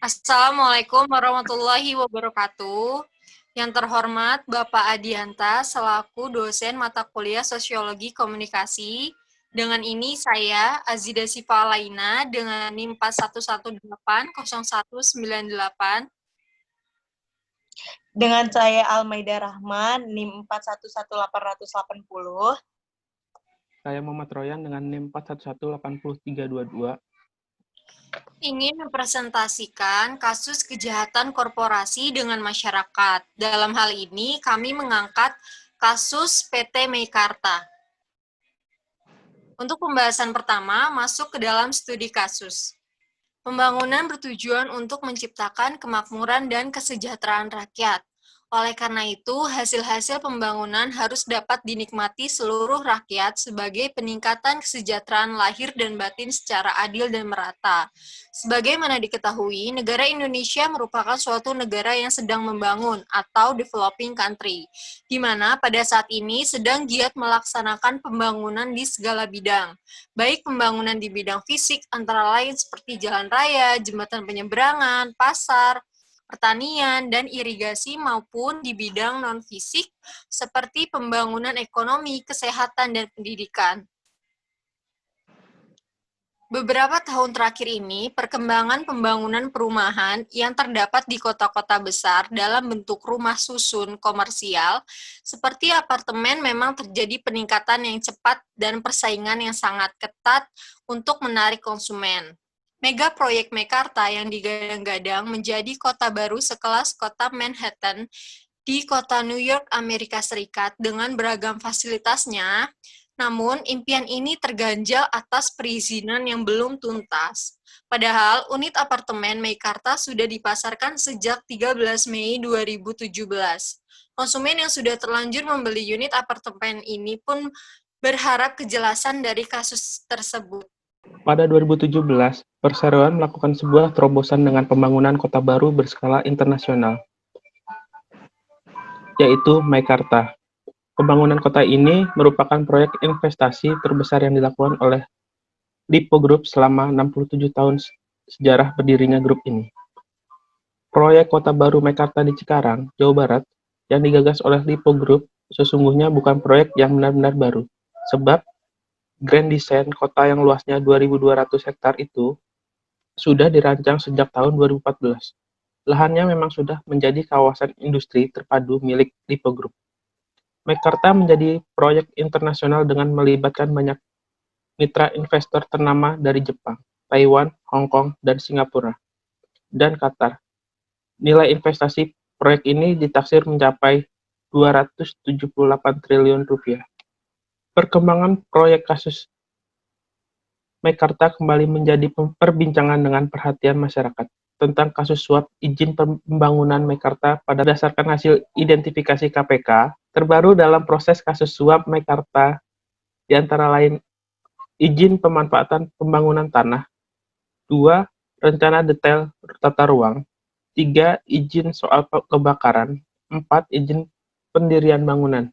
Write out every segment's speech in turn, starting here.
Assalamualaikum warahmatullahi wabarakatuh. Yang terhormat Bapak Adianta selaku dosen mata kuliah Sosiologi Komunikasi. Dengan ini saya Azida Sifa Laina dengan NIM 41180198. Dengan saya Almaida Rahman, NIM 411880. Saya Muhammad Royan dengan NIM 4118322. Ingin mempresentasikan kasus kejahatan korporasi dengan masyarakat. Dalam hal ini kami mengangkat kasus PT Meikarta. Untuk pembahasan pertama, masuk ke dalam studi kasus. Pembangunan bertujuan untuk menciptakan kemakmuran dan kesejahteraan rakyat. Oleh karena itu, hasil-hasil pembangunan harus dapat dinikmati seluruh rakyat sebagai peningkatan kesejahteraan lahir dan batin secara adil dan merata. Sebagaimana diketahui, negara Indonesia merupakan suatu negara yang sedang membangun atau developing country, di mana pada saat ini sedang giat melaksanakan pembangunan di segala bidang, baik pembangunan di bidang fisik antara lain seperti jalan raya, jembatan penyeberangan, pasar, pertanian, dan irigasi maupun di bidang non-fisik seperti pembangunan ekonomi, kesehatan, dan pendidikan. Beberapa tahun terakhir ini, perkembangan pembangunan perumahan yang terdapat di kota-kota besar dalam bentuk rumah susun komersial seperti apartemen memang terjadi peningkatan yang cepat dan persaingan yang sangat ketat untuk menarik konsumen. Mega proyek Mekarta yang digadang-gadang menjadi kota baru sekelas kota Manhattan di kota New York, Amerika Serikat dengan beragam fasilitasnya. Namun, impian ini terganjal atas perizinan yang belum tuntas. Padahal, unit apartemen Meikarta sudah dipasarkan sejak 13 Mei 2017. Konsumen yang sudah terlanjur membeli unit apartemen ini pun berharap kejelasan dari kasus tersebut. Pada 2017, perseroan melakukan sebuah terobosan dengan pembangunan kota baru berskala internasional, yaitu Meikarta. Pembangunan kota ini merupakan proyek investasi terbesar yang dilakukan oleh Lipo Group selama 67 tahun sejarah berdirinya grup ini. Proyek kota baru Meikarta di Cikarang, Jawa Barat, yang digagas oleh Lipo Group sesungguhnya bukan proyek yang benar-benar baru, sebab grand design kota yang luasnya 2.200 hektar itu sudah dirancang sejak tahun 2014. Lahannya memang sudah menjadi kawasan industri terpadu milik Lipo Group. Meikarta menjadi proyek internasional dengan melibatkan banyak mitra investor ternama dari Jepang, Taiwan, Hong Kong, dan Singapura, dan Qatar. Nilai investasi proyek ini ditaksir mencapai 278 triliun rupiah. Perkembangan proyek kasus Meikarta kembali menjadi perbincangan dengan perhatian masyarakat tentang kasus suap izin pembangunan Meikarta pada dasarkan hasil identifikasi KPK terbaru dalam proses kasus suap Meikarta di antara lain izin pemanfaatan pembangunan tanah, 2. Rencana detail tata ruang, 3. Izin soal kebakaran, 4. Izin pendirian bangunan.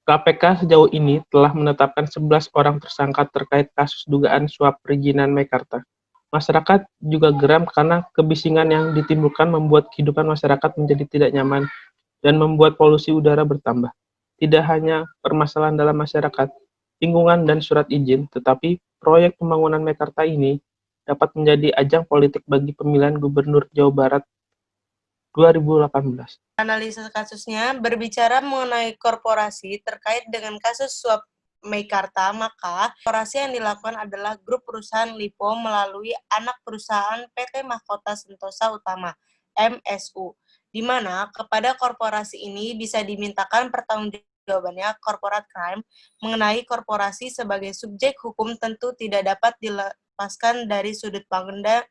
KPK sejauh ini telah menetapkan 11 orang tersangka terkait kasus dugaan suap perizinan Meikarta. Masyarakat juga geram karena kebisingan yang ditimbulkan membuat kehidupan masyarakat menjadi tidak nyaman dan membuat polusi udara bertambah. Tidak hanya permasalahan dalam masyarakat, lingkungan, dan surat izin, tetapi proyek pembangunan Meikarta ini dapat menjadi ajang politik bagi pemilihan Gubernur Jawa Barat 2018. Analisa kasusnya berbicara mengenai korporasi terkait dengan kasus suap Meikarta, maka korporasi yang dilakukan adalah grup perusahaan Lipo melalui anak perusahaan PT Mahkota Sentosa Utama, MSU, di mana kepada korporasi ini bisa dimintakan pertanggungjawabannya corporate crime mengenai korporasi sebagai subjek hukum tentu tidak dapat dilepaskan dari sudut pandang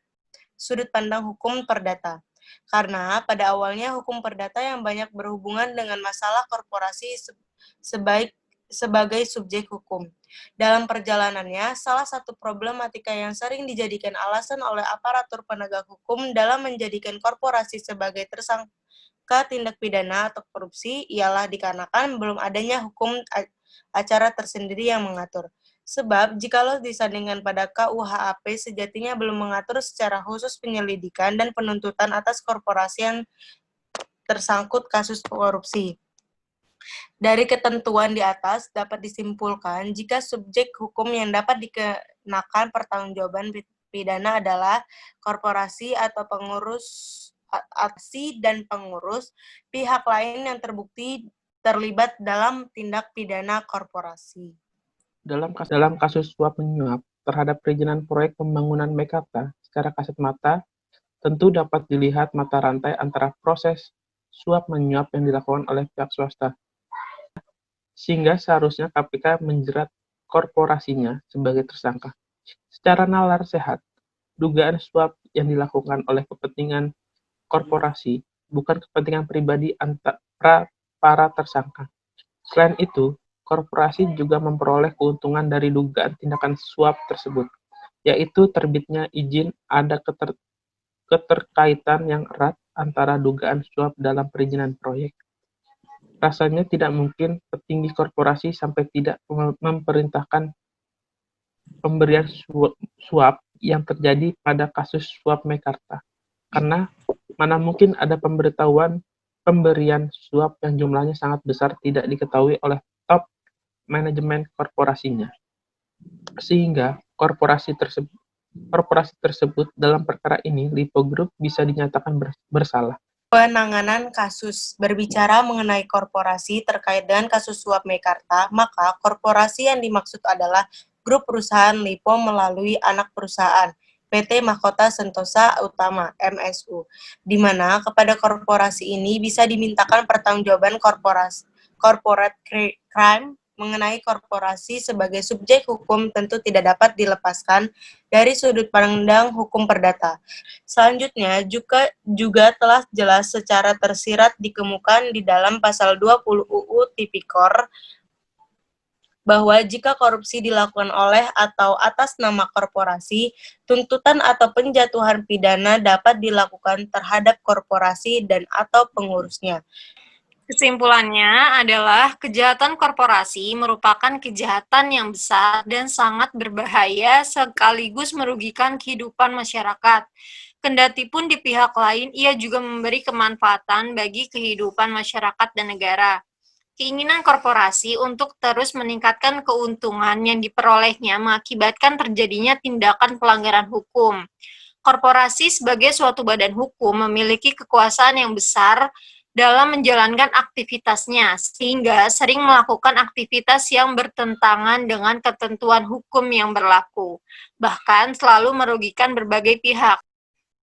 hukum perdata. Karena pada awalnya hukum perdata yang banyak berhubungan dengan masalah korporasi sebagai subjek hukum. Dalam perjalanannya, salah satu problematika yang sering dijadikan alasan oleh aparatur penegak hukum dalam menjadikan korporasi sebagai tersangka tindak pidana atau korupsi ialah dikarenakan belum adanya hukum acara tersendiri yang mengatur. Sebab, jikalau disandingkan pada KUHP, sejatinya belum mengatur secara khusus penyelidikan dan penuntutan atas korporasi yang tersangkut kasus korupsi. Dari ketentuan di atas dapat disimpulkan jika subjek hukum yang dapat dikenakan pertanggungjawaban pidana adalah korporasi atau pengurus aksi dan pengurus pihak lain yang terbukti terlibat dalam tindak pidana korporasi. Dalam kasus suap menyuap terhadap perizinan proyek pembangunan Meikarta secara kasat mata, tentu dapat dilihat mata rantai antara proses suap menyuap yang dilakukan oleh pihak swasta, sehingga seharusnya KPK menjerat korporasinya sebagai tersangka. Secara nalar sehat, dugaan suap yang dilakukan oleh kepentingan korporasi, bukan kepentingan pribadi antara para tersangka. Selain itu, korporasi juga memperoleh keuntungan dari dugaan tindakan suap tersebut, yaitu terbitnya izin, ada keterkaitan yang erat antara dugaan suap dalam perizinan proyek. Rasanya tidak mungkin petinggi korporasi sampai tidak memerintahkan pemberian suap yang terjadi pada kasus suap Meikarta, karena mana mungkin ada pemberian suap yang jumlahnya sangat besar tidak diketahui oleh top manajemen korporasinya, sehingga korporasi tersebut dalam perkara ini Lipo Group bisa dinyatakan bersalah. Penanganan kasus berbicara mengenai korporasi terkait dengan kasus suap Meikarta, maka korporasi yang dimaksud adalah grup perusahaan Lipo melalui anak perusahaan PT Mahkota Sentosa Utama (MSU), di mana kepada korporasi ini bisa dimintakan pertanggungjawaban corporate crime mengenai korporasi sebagai subjek hukum tentu tidak dapat dilepaskan dari sudut pandang hukum perdata. Selanjutnya juga telah jelas secara tersirat dikemukakan di dalam pasal 20 UU Tipikor bahwa jika korupsi dilakukan oleh atau atas nama korporasi, tuntutan atau penjatuhan pidana dapat dilakukan terhadap korporasi dan atau pengurusnya. Kesimpulannya adalah kejahatan korporasi merupakan kejahatan yang besar dan sangat berbahaya sekaligus merugikan kehidupan masyarakat. Kendatipun di pihak lain ia juga memberi kemanfaatan bagi kehidupan masyarakat dan negara. Keinginan korporasi untuk terus meningkatkan keuntungan yang diperolehnya mengakibatkan terjadinya tindakan pelanggaran hukum. Korporasi sebagai suatu badan hukum memiliki kekuasaan yang besar dalam menjalankan aktivitasnya, sehingga sering melakukan aktivitas yang bertentangan dengan ketentuan hukum yang berlaku, bahkan selalu merugikan berbagai pihak.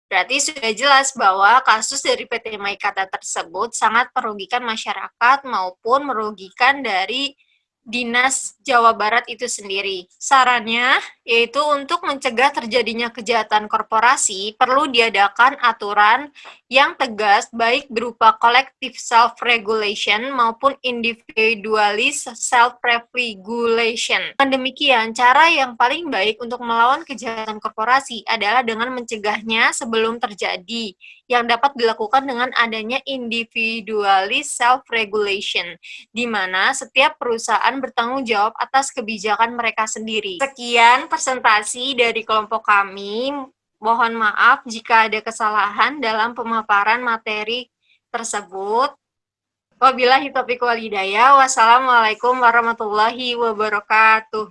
Berarti sudah jelas bahwa kasus dari PT Meikarta tersebut sangat merugikan masyarakat maupun merugikan dari Dinas Jawa Barat itu sendiri. Sarannya yaitu untuk mencegah terjadinya kejahatan korporasi perlu diadakan aturan yang tegas baik berupa collective self-regulation maupun individualist self-regulation. Dengan demikian, cara yang paling baik untuk melawan kejahatan korporasi adalah dengan mencegahnya sebelum terjadi, yang dapat dilakukan dengan adanya individualist self-regulation, di mana setiap perusahaan bertanggung jawab atas kebijakan mereka sendiri. Sekian presentasi dari kelompok kami. Mohon maaf jika ada kesalahan dalam pemaparan materi tersebut. Wabillahi taufiq wal hidayah. Wassalamualaikum warahmatullahi wabarakatuh.